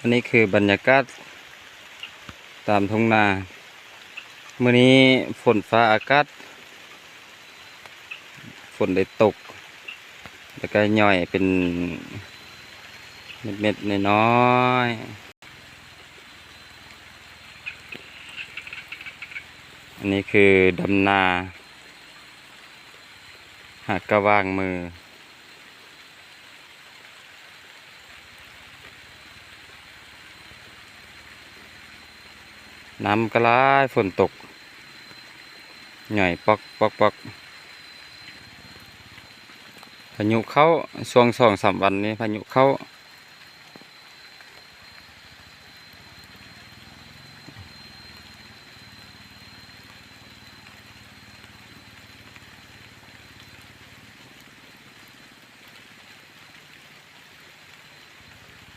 นนี้คือบรรยากาศตามทุ่งนามื้อนี้ฝนฟ้าอากาศฝนได้ตกแล้วก็ย่อยเป็นเม็ดๆน้อยๆอันนี้คือดำนาหากกระว่างมือน้ำก็ร้ายฝนตกหน่อยปอกปอกปอกพายุเข้าช่วง2-3 วันนี้พายุเข้า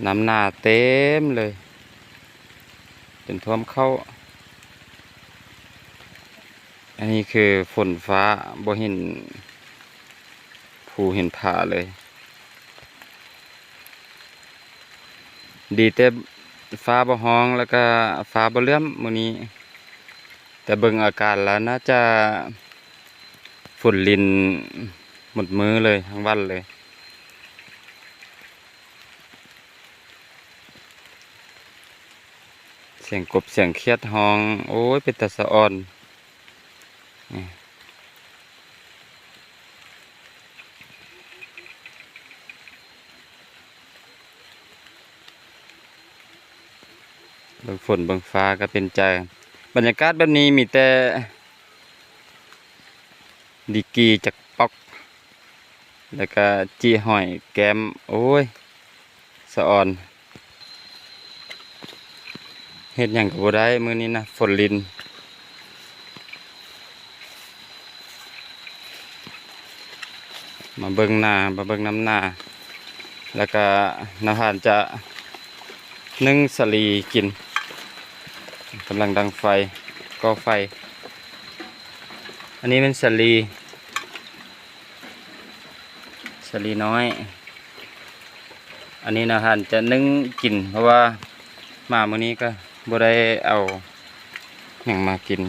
น้ำหนาเต็มเลยจนท่วมเข้าอันนี้คือฝนฟ้าบ่เห็นภูเห็นผาเลยดีแต่ฟ้าบ่ฮ้องแล้วก็ฟ้าบ่เหลื่อมมื้อนี้แต่เบิ่งอาการแล้วน่าจะฝนลินหมดมื้อเลยทั้งวันเลยเสียงกบเสียงเขียดฮ้องโอ้ยเป็นตาสะอ่อนเบิ่งฝนเบิ่งฟ้าก็เป็นใจบรรยากาศแบบนี้มีแต่ดีกีจากปอกแล้วก็จี้หอยแก้มโอ้ยสะอ่อนเฮ็ดหยังก็บ่ได้มื้อนี้นะฝนลินมาเบิ่งนามาเบิ่งน้ำนาแล้วก็นาหารจะนึ่งสลีกินกำลังดังไฟก่อไฟอันนี้เป็นสลีน้อยอันนี้นาหารจะนึ่งกินเพราะว่ามามื้อนี้ก็บ่ได้เอาหยังมากิน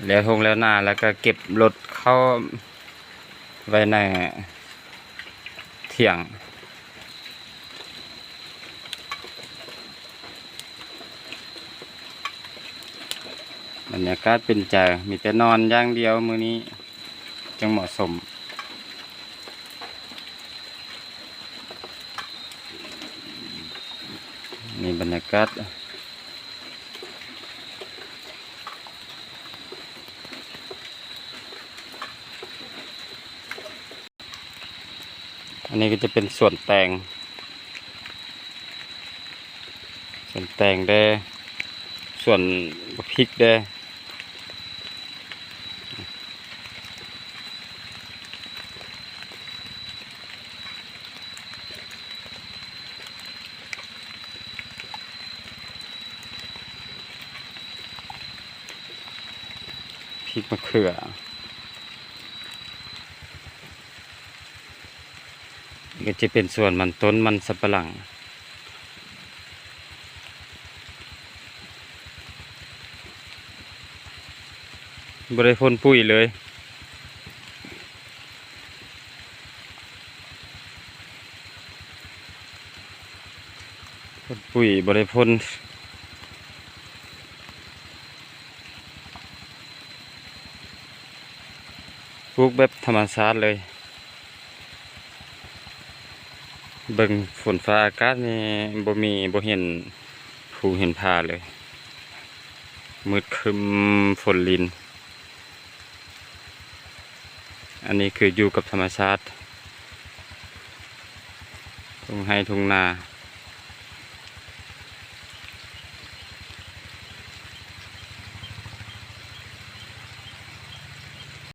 แล้วทงแล้วนาแล้วก็เก็บรถเข้าไว้ในเถียงบรรยากาศเป็นใจมีแต่นอนอย่างเดียวมื้อนี้จึงเหมาะสมนี่บรรยากาศอันนี้ก็จะเป็นส่วนแตงได้ส่วนพริกได้พริกมะเขือก็จะเป็นส่วนมันต้นมันสับปะหลังบริพ่นปุ๋ยเลยพ่นปุ๋ยบริพ่นปลูกแบบธรรมชาติเลยเบิ่งฝนฟ้าอากาศนี่บ่เห็นภูเห็นผาเลยมืดครึ้มฝนลินอันนี้คืออยู่กับธรรมชาติทุ่งไร่ทุ่งนา